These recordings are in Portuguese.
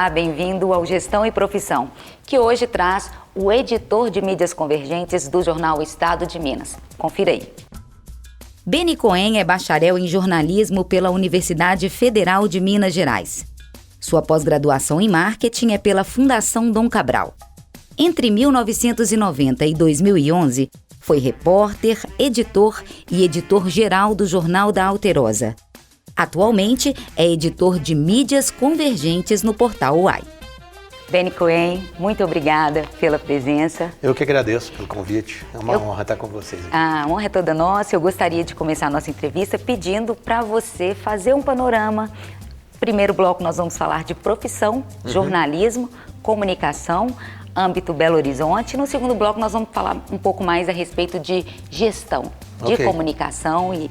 Olá, bem-vindo ao Gestão e Profissão, que hoje traz o editor de mídias convergentes do jornal Estado de Minas. Confira aí. Beni Cohen é bacharel em jornalismo pela Universidade Federal de Minas Gerais. Sua pós-graduação em marketing é pela Fundação Dom Cabral. Entre 1990 e 2011, foi repórter, editor e editor-geral do Jornal da Alterosa. Atualmente, é editor de mídias convergentes no portal UAI. Beni Cohen, muito obrigada pela presença. Eu que agradeço pelo convite. É uma honra estar com vocês aqui. A honra é toda nossa. Eu gostaria de começar a nossa entrevista pedindo para você fazer um panorama. Primeiro bloco nós vamos falar de profissão, jornalismo, comunicação, âmbito Belo Horizonte. No segundo bloco nós vamos falar um pouco mais a respeito de gestão, de comunicação e...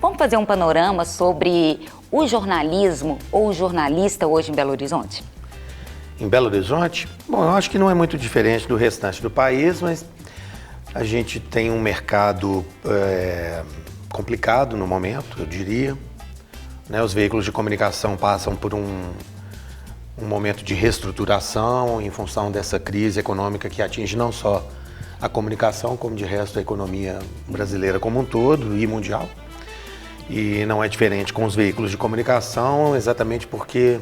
Vamos fazer um panorama sobre o jornalismo ou o jornalista hoje em Belo Horizonte? Em Belo Horizonte? Bom, eu acho que não é muito diferente do restante do país, mas a gente tem um mercado complicado no momento, eu diria. Né? Os veículos de comunicação passam por um momento de reestruturação em função dessa crise econômica que atinge não só a comunicação, como de resto a economia brasileira como um todo e mundial. E não é diferente com os veículos de comunicação, exatamente porque,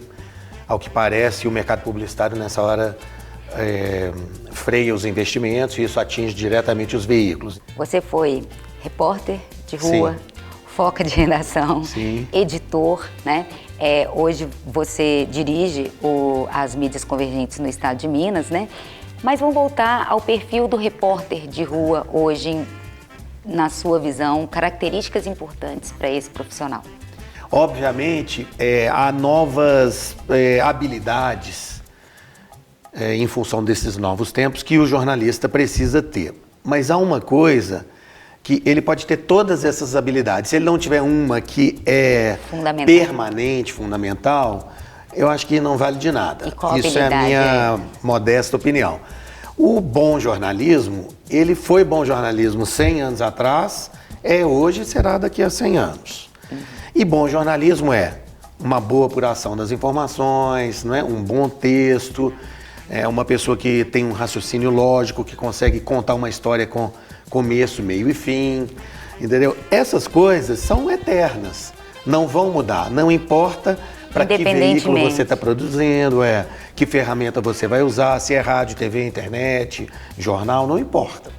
ao que parece, o mercado publicitário nessa hora freia os investimentos e isso atinge diretamente os veículos. Você foi repórter de rua, foca de redação, editor, né? Hoje você dirige as mídias convergentes no estado de Minas, né? Mas vamos voltar ao perfil do repórter de rua hoje na sua visão, características importantes para esse profissional? Obviamente, há novas habilidades em função desses novos tempos que o jornalista precisa ter. Mas há uma coisa que ele pode ter todas essas habilidades. Se ele não tiver uma que é permanente, fundamental, eu acho que não vale de nada. E qual Isso é a minha modesta opinião. O bom jornalismo, ele foi bom jornalismo 100 anos atrás, hoje e será daqui a 100 anos. E bom jornalismo é uma boa apuração das informações, não é? Um bom texto, uma pessoa que tem um raciocínio lógico, que consegue contar uma história com começo, meio e fim, entendeu? Essas coisas são eternas, não vão mudar, não importa para que veículo você está produzindo, que ferramenta você vai usar, se é rádio, TV, internet, jornal, não importa.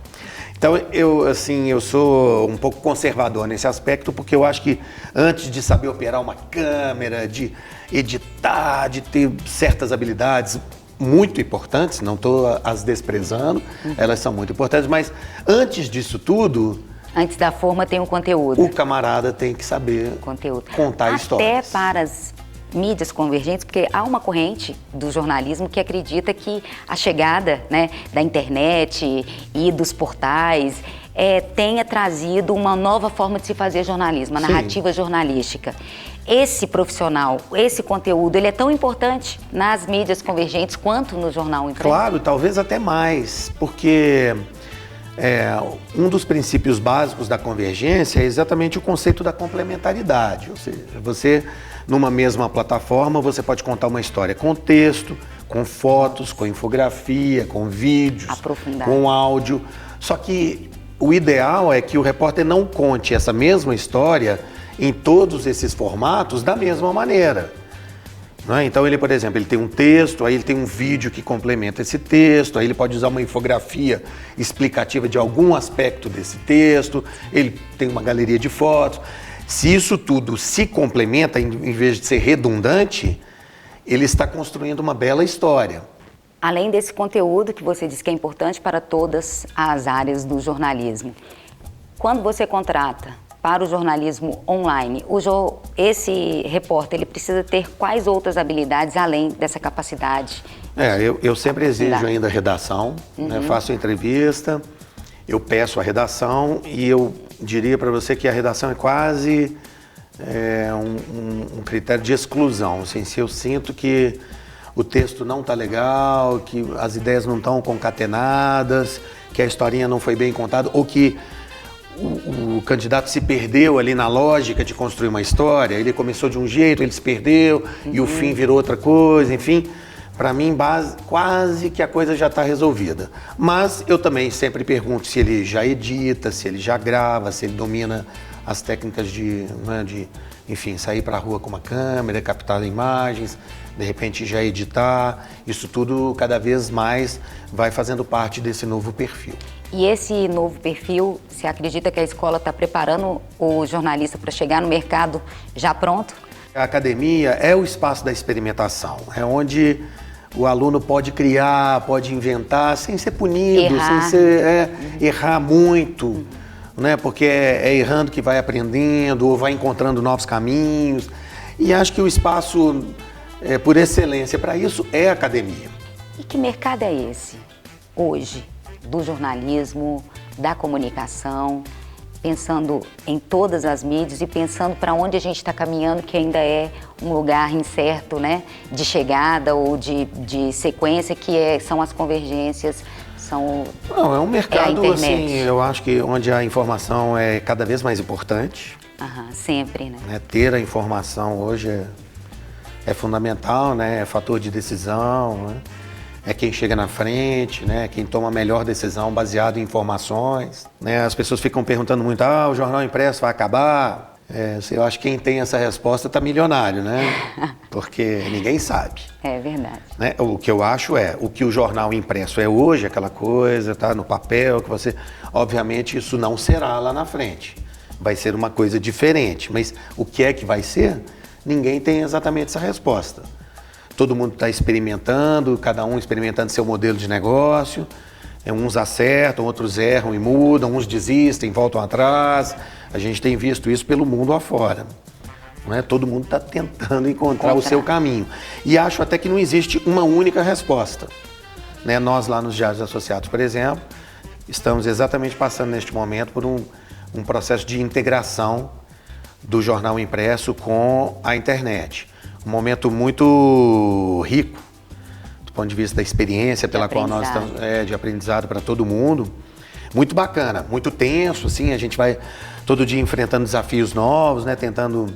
Então, eu sou um pouco conservador nesse aspecto, porque eu acho que antes de saber operar uma câmera, de editar, de ter certas habilidades muito importantes, não estou as desprezando, elas são muito importantes, mas antes disso tudo... Antes da forma tem o conteúdo. O camarada tem que saber contar histórias. Até para as mídias convergentes, porque há uma corrente do jornalismo que acredita que a chegada, né, da internet e dos portais tenha trazido uma nova forma de se fazer jornalismo, a narrativa jornalística. Esse profissional, esse conteúdo, ele é tão importante nas mídias convergentes quanto no jornal impresso? Claro, talvez até mais, porque um dos princípios básicos da convergência é exatamente o conceito da complementaridade, ou seja, você... Numa mesma plataforma, você pode contar uma história com texto, com fotos, com infografia, com vídeos, com áudio. Só que o ideal é que o repórter não conte essa mesma história em todos esses formatos da mesma maneira. Não é? Então, ele, por exemplo, ele tem um texto, aí ele tem um vídeo que complementa esse texto, aí ele pode usar uma infografia explicativa de algum aspecto desse texto, ele tem uma galeria de fotos. Se isso tudo se complementa, em vez de ser redundante, ele está construindo uma bela história. Além desse conteúdo que você disse que é importante para todas as áreas do jornalismo, quando você contrata para o jornalismo online, esse repórter ele precisa ter quais outras habilidades além dessa capacidade? Eu sempre exijo ainda redação, né? Faço entrevista, eu peço a redação e eu diria para você que a redação é quase um critério de exclusão. Assim, se eu sinto que o texto não está legal, que as ideias não estão concatenadas, que a historinha não foi bem contada, ou que o candidato se perdeu ali na lógica de construir uma história, ele começou de um jeito, ele se perdeu e o fim virou outra coisa, enfim. Para mim, quase que a coisa já está resolvida. Mas eu também sempre pergunto se ele já edita, se ele já grava, se ele domina as técnicas enfim, sair para a rua com uma câmera, captar imagens, de repente já editar. Isso tudo cada vez mais vai fazendo parte desse novo perfil. E esse novo perfil, você acredita que a escola está preparando o jornalista para chegar no mercado já pronto? A academia é o espaço da experimentação, é onde o aluno pode criar, pode inventar, sem ser punido, errar. sem ser, errar muito, né? Porque é errando que vai aprendendo ou vai encontrando novos caminhos. E acho que o espaço, por excelência para isso, é a academia. E que mercado é esse, hoje, do jornalismo, da comunicação, pensando em todas as mídias e pensando para onde a gente está caminhando, que ainda é um lugar incerto, né, de chegada ou de sequência, são as convergências, Não, é um mercado, a assim, eu acho que onde a informação é cada vez mais importante. Sempre, né? Ter a informação hoje é fundamental, né? É fator de decisão, né? É quem chega na frente, né? Quem toma a melhor decisão baseado em informações, né? As pessoas ficam perguntando muito, o jornal impresso vai acabar? Eu acho que quem tem essa resposta está milionário, né? Porque ninguém sabe. É verdade. Né? O que eu acho o que o jornal impresso é hoje, aquela coisa, tá no papel, que você... Obviamente isso não será lá na frente. Vai ser uma coisa diferente, mas o que é que vai ser? Ninguém tem exatamente essa resposta. Todo mundo está experimentando, cada um experimentando seu modelo de negócio. Uns acertam, outros erram e mudam, uns desistem, voltam atrás. A gente tem visto isso pelo mundo afora. Não é? Todo mundo está tentando encontrar o seu caminho. E acho até que não existe uma única resposta. Né? Nós lá nos Diários Associados, por exemplo, estamos exatamente passando neste momento por um processo de integração do jornal impresso com a internet. Um momento muito rico, do ponto de vista da experiência pela qual nós estamos, de aprendizado para todo mundo. Muito bacana, muito tenso, assim, a gente vai todo dia enfrentando desafios novos, né, tentando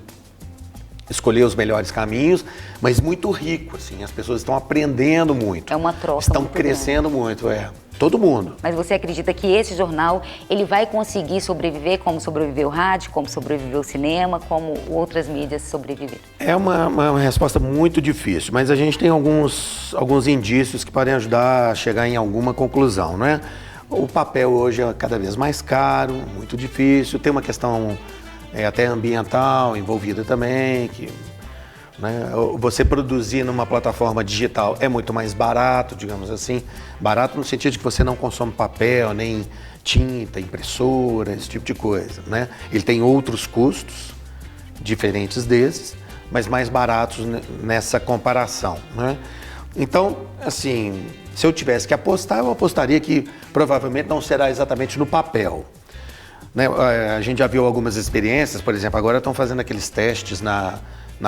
escolher os melhores caminhos, mas muito rico, assim, as pessoas estão aprendendo muito. É uma troca. Estão crescendo muito, todo mundo. Mas você acredita que esse jornal, ele vai conseguir sobreviver como sobreviveu o rádio, como sobreviveu o cinema, como outras mídias sobreviveram? É uma resposta muito difícil, mas a gente tem alguns indícios que podem ajudar a chegar em alguma conclusão, não é? O papel hoje é cada vez mais caro, muito difícil, tem uma questão até ambiental envolvida também, que... Né? Você produzir numa plataforma digital é muito mais barato, digamos assim. Barato no sentido de que você não consome papel, nem tinta, impressora, esse tipo de coisa. Né? Ele tem outros custos diferentes desses, mas mais baratos nessa comparação. Né? Então, assim, se eu tivesse que apostar, eu apostaria que provavelmente não será exatamente no papel. Né? A gente já viu algumas experiências, por exemplo, agora estão fazendo aqueles testes na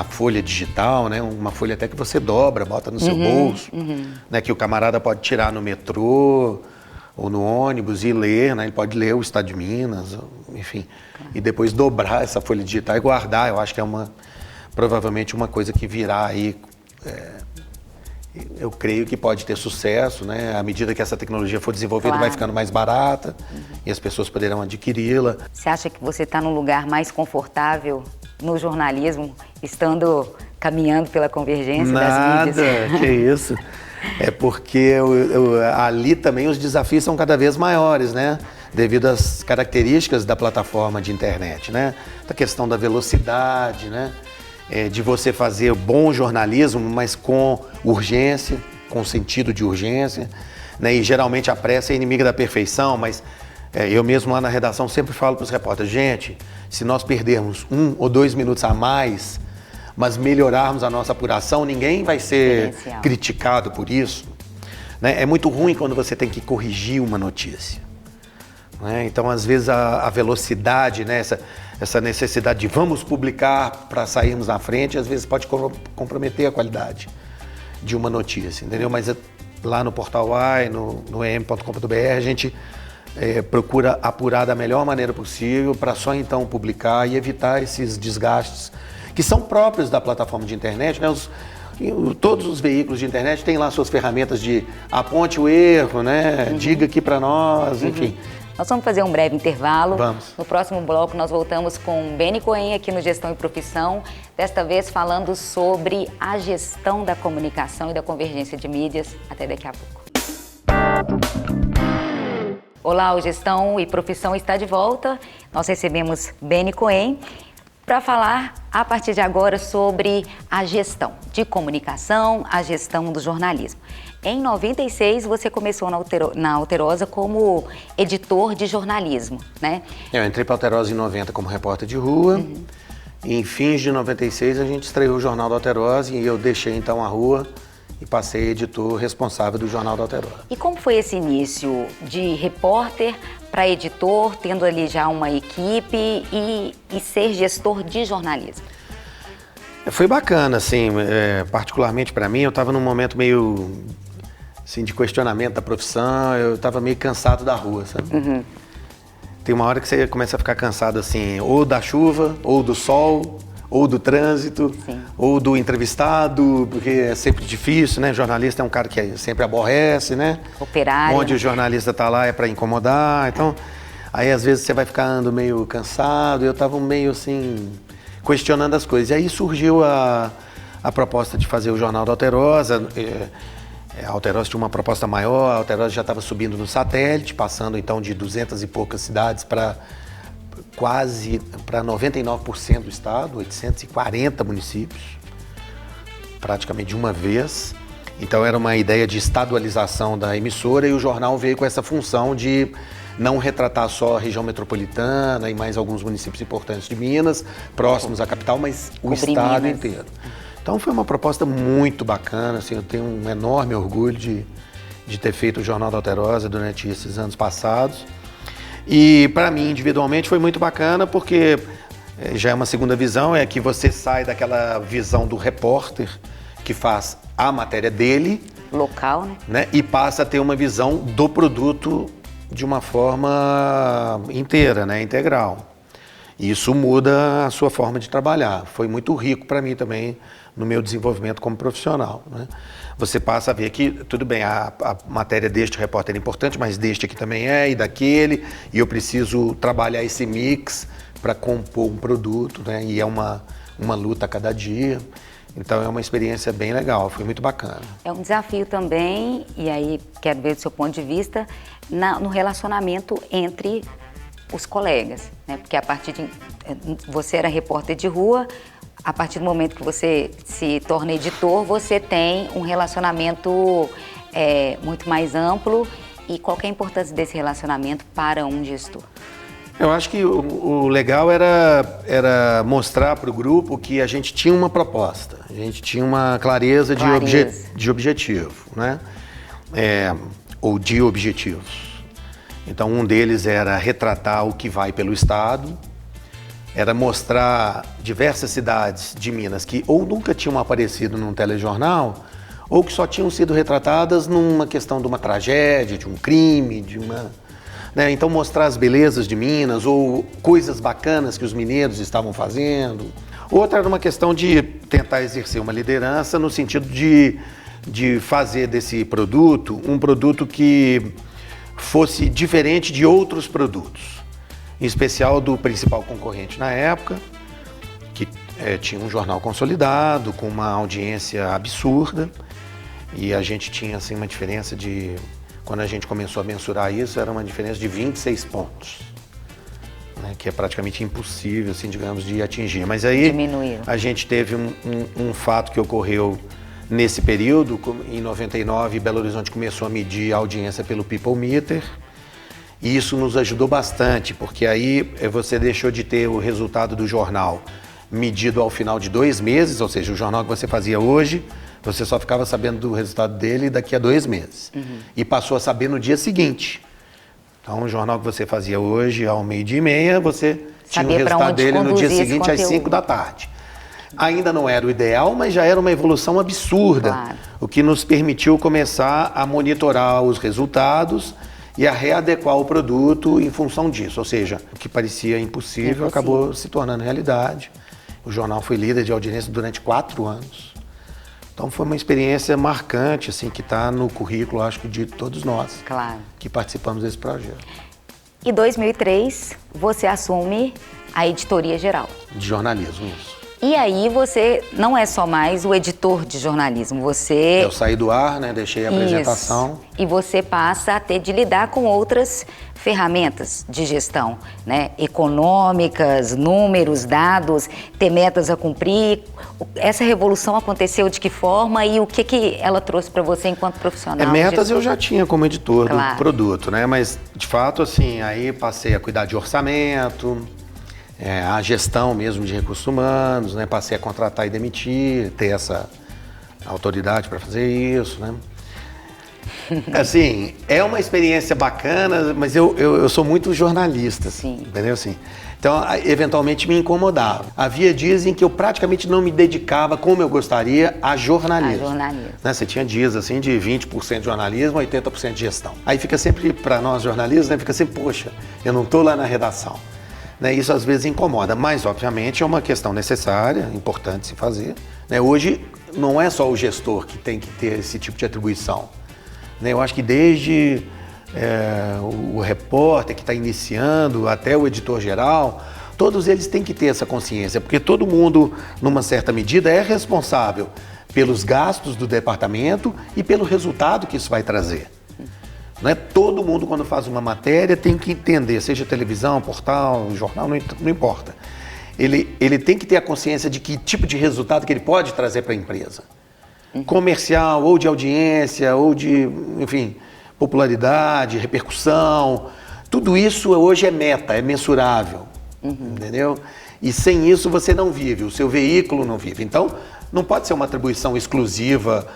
folha digital, né? Uma folha até que você dobra, bota no seu bolso, né? Que o camarada pode tirar no metrô ou no ônibus e ler, né? Ele pode ler o Estado de Minas, enfim, e depois dobrar essa folha digital e guardar. Eu acho que é provavelmente uma coisa que virá aí, eu creio que pode ter sucesso, né? À medida que essa tecnologia for desenvolvida, vai ficando mais barata e as pessoas poderão adquiri-la. Você acha que você está num lugar mais confortável no jornalismo, caminhando pela convergência das mídias? Nada, que isso. É porque ali também os desafios são cada vez maiores, né? Devido às características da plataforma de internet, né? A questão da velocidade, né? De você fazer bom jornalismo, mas com urgência, com sentido de urgência, né? E geralmente a pressa é inimiga da perfeição, mas eu mesmo lá na redação sempre falo para os repórteres, gente, se nós perdermos 1 ou 2 minutos a mais, mas melhorarmos a nossa apuração, ninguém vai ser criticado por isso. Né? É muito ruim quando você tem que corrigir uma notícia. Né? Então, às vezes, a velocidade, né? essa necessidade de vamos publicar para sairmos na frente, às vezes pode comprometer a qualidade de uma notícia, entendeu? Mas lá no Portal Y, no em.com.br, a gente procura apurar da melhor maneira possível para só então publicar e evitar esses desgastes que são próprios da plataforma de internet, né? todos os veículos de internet têm lá suas ferramentas de aponte o erro, né? Diga aqui para nós, enfim. Nós vamos fazer um breve intervalo. Vamos. No próximo bloco nós voltamos com Beni Cohen aqui no Gestão e Profissão, desta vez falando sobre a gestão da comunicação e da convergência de mídias. Até daqui a pouco. Olá, o Gestão e Profissão está de volta. Nós recebemos Beni Cohen para falar a partir de agora sobre a gestão de comunicação, a gestão do jornalismo. Em 96, você começou na Alterosa como editor de jornalismo, né? Eu entrei para a Alterosa em 90 como repórter de rua. E em fins de 96, a gente estreou o Jornal da Alterosa e eu deixei então a rua e passei editor responsável do Jornal da Alterosa. E como foi esse início de repórter para editor, tendo ali já uma equipe e ser gestor de jornalismo? Foi bacana, assim, particularmente para mim, eu estava num momento meio assim, de questionamento da profissão, eu estava meio cansado da rua, sabe? Tem uma hora que você começa a ficar cansado, assim, ou da chuva, ou do sol, ou do trânsito, ou do entrevistado, porque é sempre difícil, né? Jornalista é um cara que sempre aborrece, né? Operário. Onde o jornalista está lá é para incomodar, então... Aí às vezes você vai ficando meio cansado, eu estava meio assim, questionando as coisas. E aí surgiu a proposta de fazer o Jornal da Alterosa. A Alterosa tinha uma proposta maior, a Alterosa já estava subindo no satélite, passando então de 200 e poucas cidades para quase para 99% do estado, 840 municípios, praticamente de uma vez. Então era uma ideia de estadualização da emissora e o jornal veio com essa função de não retratar só a região metropolitana e mais alguns municípios importantes de Minas, próximos à capital, mas o estado inteiro. Então foi uma proposta muito bacana, assim, eu tenho um enorme orgulho de ter feito o Jornal da Alterosa durante esses anos passados. E para mim, individualmente, foi muito bacana porque já é uma segunda visão, é que você sai daquela visão do repórter que faz a matéria dele. Local, né? E passa a ter uma visão do produto de uma forma inteira, né? Integral. E isso muda a sua forma de trabalhar. Foi muito rico para mim também no meu desenvolvimento como profissional, né? Você passa a ver que, tudo bem, a matéria deste repórter é importante, mas deste aqui também é, e daquele, e eu preciso trabalhar esse mix para compor um produto, né? E é uma luta a cada dia. Então é uma experiência bem legal, foi muito bacana. É um desafio também, e aí quero ver do seu ponto de vista, no relacionamento entre os colegas, né? Porque a partir de... Você era repórter de rua, a partir do momento que você se torna editor, você tem um relacionamento muito mais amplo. E qual que é a importância desse relacionamento para um gestor? Eu acho que o legal era mostrar para o grupo que a gente tinha uma proposta, a gente tinha uma clareza. De objetivo, né? Ou de objetivos. Então um deles era retratar o que vai pelo estado, era mostrar diversas cidades de Minas que ou nunca tinham aparecido num telejornal, ou que só tinham sido retratadas numa questão de uma tragédia, de um crime, de uma... Né? Então mostrar as belezas de Minas ou coisas bacanas que os mineiros estavam fazendo. Outra era uma questão de tentar exercer uma liderança no sentido de fazer desse produto um produto que fosse diferente de outros produtos, em especial do principal concorrente na época, que tinha um jornal consolidado, com uma audiência absurda, e a gente tinha assim, uma diferença de... Quando a gente começou a mensurar isso, era uma diferença de 26 pontos, né, que é praticamente impossível, assim, digamos, de atingir. Mas aí a gente teve um fato que ocorreu nesse período. Em 99, Belo Horizonte começou a medir a audiência pelo People Meter, e isso nos ajudou bastante, porque aí você deixou de ter o resultado do jornal medido ao final de 2 meses, ou seja, o jornal que você fazia hoje, você só ficava sabendo do resultado dele daqui a 2 meses. E passou a saber no dia seguinte. Então, o jornal que você fazia hoje, ao 12h30, você tinha o resultado dele no dia seguinte, às 5 da tarde. Ainda não era o ideal, mas já era uma evolução absurda, claro. O que nos permitiu começar a monitorar os resultados e a readequar o produto em função disso. Ou seja, o que parecia impossível acabou se tornando realidade. O jornal foi líder de audiência durante 4 anos. Então foi uma experiência marcante, assim, que está no currículo, acho que de todos nós Claro. que participamos desse projeto. Em 2003, você assume a editoria geral. De jornalismo, isso. E aí você não é só mais o editor de jornalismo, você... Eu saí do ar, né, deixei a apresentação. Isso. E você passa a ter de lidar com outras ferramentas de gestão, né? Econômicas, números, dados, ter metas a cumprir. Essa revolução aconteceu de que forma e o que ela trouxe para você enquanto profissional? Metas eu já tinha como editor Claro. do produto, né? Mas, de fato, assim, aí passei a cuidar de orçamento, a gestão mesmo de recursos humanos, né? Passei a contratar e demitir, ter essa autoridade para fazer isso, né? Assim, é uma experiência bacana, mas eu sou muito jornalista, Sim. entendeu? Assim, então, eventualmente me incomodava. Havia dias em que eu praticamente não me dedicava como eu gostaria a jornalismo. A jornalismo. Né? Você tinha dias assim de 20% de jornalismo, 80% de gestão. Aí fica sempre, para nós jornalistas, né, fica sempre, poxa, eu não estou lá na redação. Né? Isso às vezes incomoda, mas obviamente é uma questão necessária, importante se fazer. Né? Hoje não é só o gestor que tem que ter esse tipo de atribuição. Né? Eu acho que desde o repórter que está iniciando até o editor-geral, todos eles têm que ter essa consciência, porque todo mundo, numa certa medida, é responsável pelos gastos do departamento e pelo resultado que isso vai trazer. Né? Todo mundo, quando faz uma matéria, tem que entender, seja televisão, portal, jornal, não importa. Ele tem que ter a consciência de que tipo de resultado que ele pode trazer para a empresa. Comercial, ou de audiência, ou de, enfim, popularidade, repercussão. Tudo isso hoje é meta, é mensurável, entendeu? E sem isso você não vive, o seu veículo não vive. Então, não pode ser uma atribuição exclusiva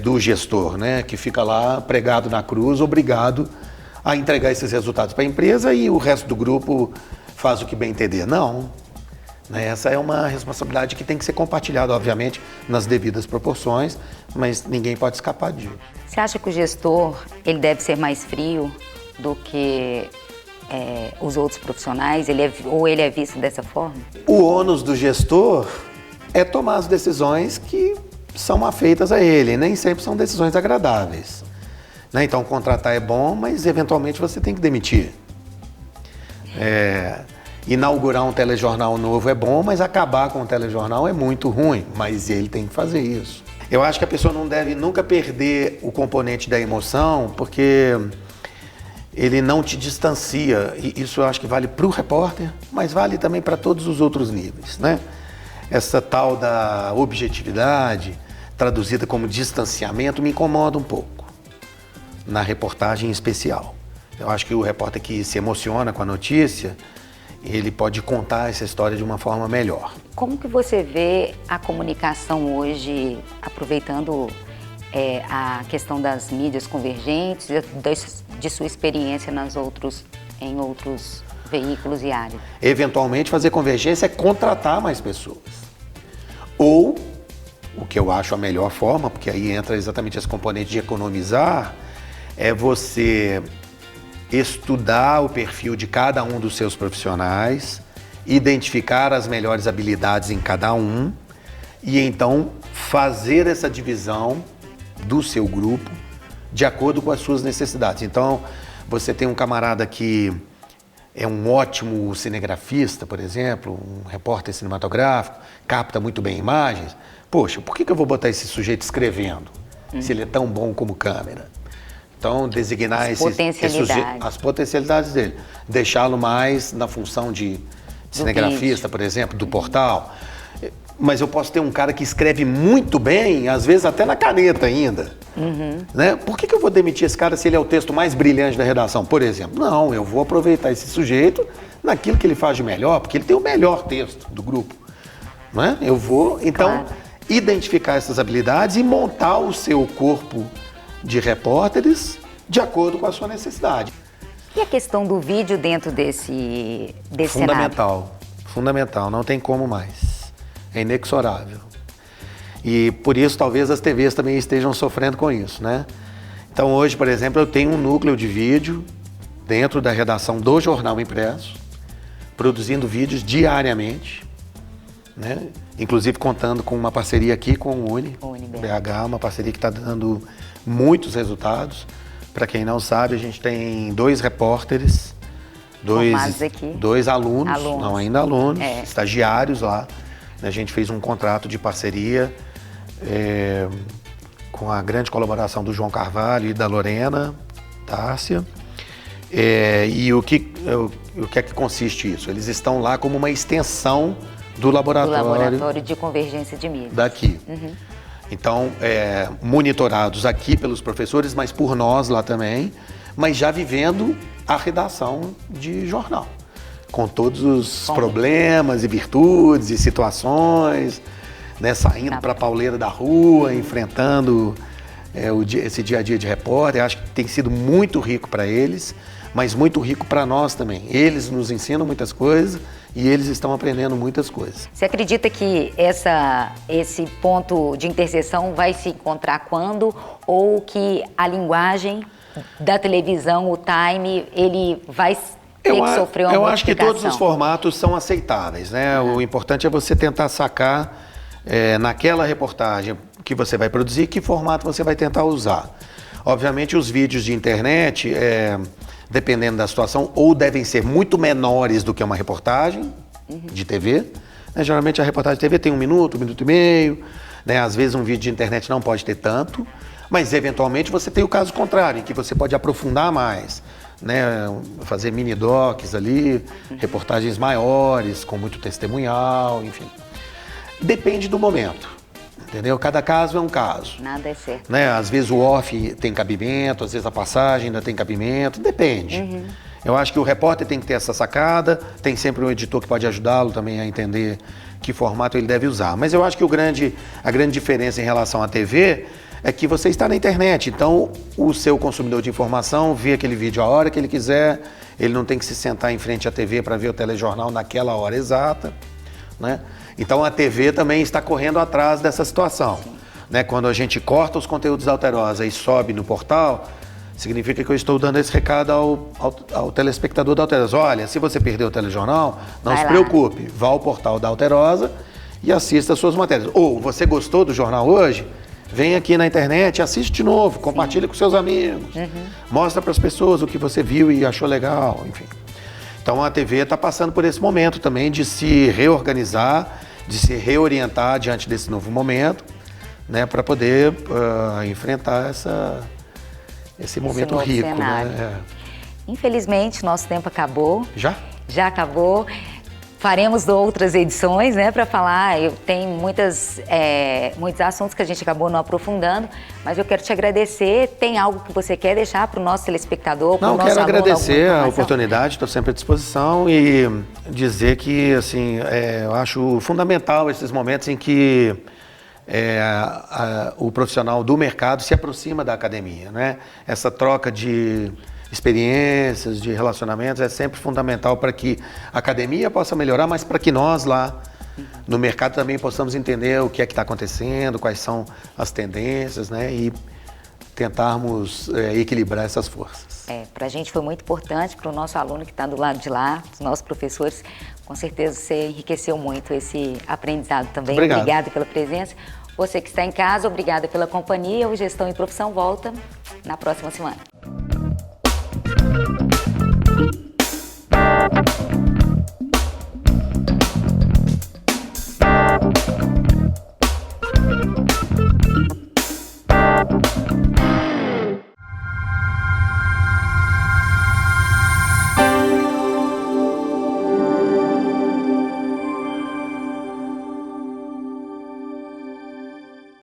do gestor, né? Que fica lá pregado na cruz, obrigado a entregar esses resultados para a empresa e o resto do grupo faz o que bem entender. Não. Essa é uma responsabilidade que tem que ser compartilhada, obviamente, nas devidas proporções, mas ninguém pode escapar disso. Você acha que o gestor ele deve ser mais frio do que os outros profissionais? Ou ele é visto dessa forma? O ônus do gestor é tomar as decisões que são afeitas a ele, nem sempre são decisões agradáveis. Né? Então, contratar é bom, mas eventualmente você tem que demitir. Inaugurar um telejornal novo é bom, mas acabar com o telejornal é muito ruim, mas ele tem que fazer isso. Eu acho que a pessoa não deve nunca perder o componente da emoção, porque ele não te distancia, e isso eu acho que vale para o repórter, mas vale também para todos os outros níveis, né? Essa tal da objetividade, traduzida como distanciamento, me incomoda um pouco, na reportagem em especial. Eu acho que o repórter que se emociona com a notícia, ele pode contar essa história de uma forma melhor. Como que você vê a comunicação hoje, aproveitando a questão das mídias convergentes, de sua experiência em outros veículos e áreas? Eventualmente, fazer convergência é contratar mais pessoas. Ou, o que eu acho a melhor forma, porque aí entra exatamente esse componente de economizar, é você estudar o perfil de cada um dos seus profissionais, identificar as melhores habilidades em cada um e então fazer essa divisão do seu grupo de acordo com as suas necessidades. Então, você tem um camarada que é um ótimo cinegrafista, por exemplo, um repórter cinematográfico, capta muito bem imagens. Poxa, por que eu vou botar esse sujeito escrevendo, se ele é tão bom como câmera? Então, designar as potencialidades dele. Deixá-lo mais na função de cinegrafista, por exemplo, do portal. Mas eu posso ter um cara que escreve muito bem, às vezes até na caneta ainda. Né? Por que eu vou demitir esse cara se ele é o texto mais brilhante da redação, por exemplo? Não, eu vou aproveitar esse sujeito naquilo que ele faz de melhor, porque ele tem o melhor texto do grupo. Né? Eu vou, então, identificar essas habilidades e montar o seu corpo de repórteres de acordo com a sua necessidade. E a questão do vídeo dentro desse Fundamental, fundamental, não tem como mais. É inexorável. E por isso talvez as TVs também estejam sofrendo com isso, né? Então hoje, por exemplo, eu tenho um núcleo de vídeo dentro da redação do Jornal Impresso, produzindo vídeos diariamente, né? inclusive contando com uma parceria aqui com o UniBH, uma parceria que está dando muitos resultados. Para quem não sabe, a gente tem 2 repórteres, dois alunos, não ainda alunos, estagiários lá. A gente fez um contrato de parceria com a grande colaboração do João Carvalho e da Lorena Tárcia. E o que é que consiste isso? Eles estão lá como uma extensão do laboratório de convergência de mídias. Daqui. Então, monitorados aqui pelos professores, mas por nós lá também, mas já vivendo a redação de jornal, com todos os problemas e virtudes e situações, né, saindo para a pauleira da rua, enfrentando esse dia a dia de repórter. Acho que tem sido muito rico para eles, mas muito rico para nós também. Eles nos ensinam muitas coisas e eles estão aprendendo muitas coisas. Você acredita que esse ponto de interseção vai se encontrar quando? Ou que a linguagem da televisão, o time, ele vai ter que sofrer uma modificação? Eu acho que todos os formatos são aceitáveis, né? O importante é você tentar sacar naquela reportagem que você vai produzir, que formato você vai tentar usar. Obviamente os vídeos de internet, dependendo da situação, ou devem ser muito menores do que uma reportagem de TV. Né? Geralmente a reportagem de TV tem 1 minuto, 1 minuto e meio. Né? Às vezes um vídeo de internet não pode ter tanto, mas eventualmente você tem o caso contrário, em que você pode aprofundar mais. Né? Fazer mini docs ali, reportagens maiores, com muito testemunhal, enfim. Depende do momento. Entendeu? Cada caso é um caso. Nada é certo. Né? Às vezes o off tem cabimento, às vezes a passagem ainda tem cabimento, depende. Eu acho que o repórter tem que ter essa sacada, tem sempre um editor que pode ajudá-lo também a entender que formato ele deve usar. Mas eu acho que a grande diferença em relação à TV é que você está na internet, então o seu consumidor de informação vê aquele vídeo a hora que ele quiser, ele não tem que se sentar em frente à TV para ver o telejornal naquela hora exata. Né? Então a TV também está correndo atrás dessa situação. Né? Quando a gente corta os conteúdos da Alterosa e sobe no portal, significa que eu estou dando esse recado ao telespectador da Alterosa. Olha, se você perdeu o telejornal, não se preocupe, vá ao portal da Alterosa e assista as suas matérias. Ou você gostou do jornal hoje? Vem aqui na internet, assiste de novo, compartilha com seus amigos, mostra para as pessoas o que você viu e achou legal, enfim. Então a TV está passando por esse momento também de se reorganizar, de se reorientar diante desse novo momento, né, para poder enfrentar esse momento rico. Né? Infelizmente, nosso tempo acabou. Já? Já acabou. Faremos outras edições, né, para falar. Tem muitos assuntos que a gente acabou não aprofundando, mas eu quero te agradecer. Tem algo que você quer deixar para o nosso telespectador? Não, quero agradecer a oportunidade, estou sempre à disposição e dizer que, assim, eu acho fundamental esses momentos em que o profissional do mercado se aproxima da academia, né? Essa troca de experiências, de relacionamentos é sempre fundamental para que a academia possa melhorar, mas para que nós lá no mercado também possamos entender o que é que está acontecendo, quais são as tendências, né? E tentarmos equilibrar essas forças. Para a gente foi muito importante, para o nosso aluno que está do lado de lá, os nossos professores, com certeza você enriqueceu muito esse aprendizado também. Obrigado. Obrigada pela presença. Você que está em casa, obrigada pela companhia. O Gestão e Profissão volta na próxima semana.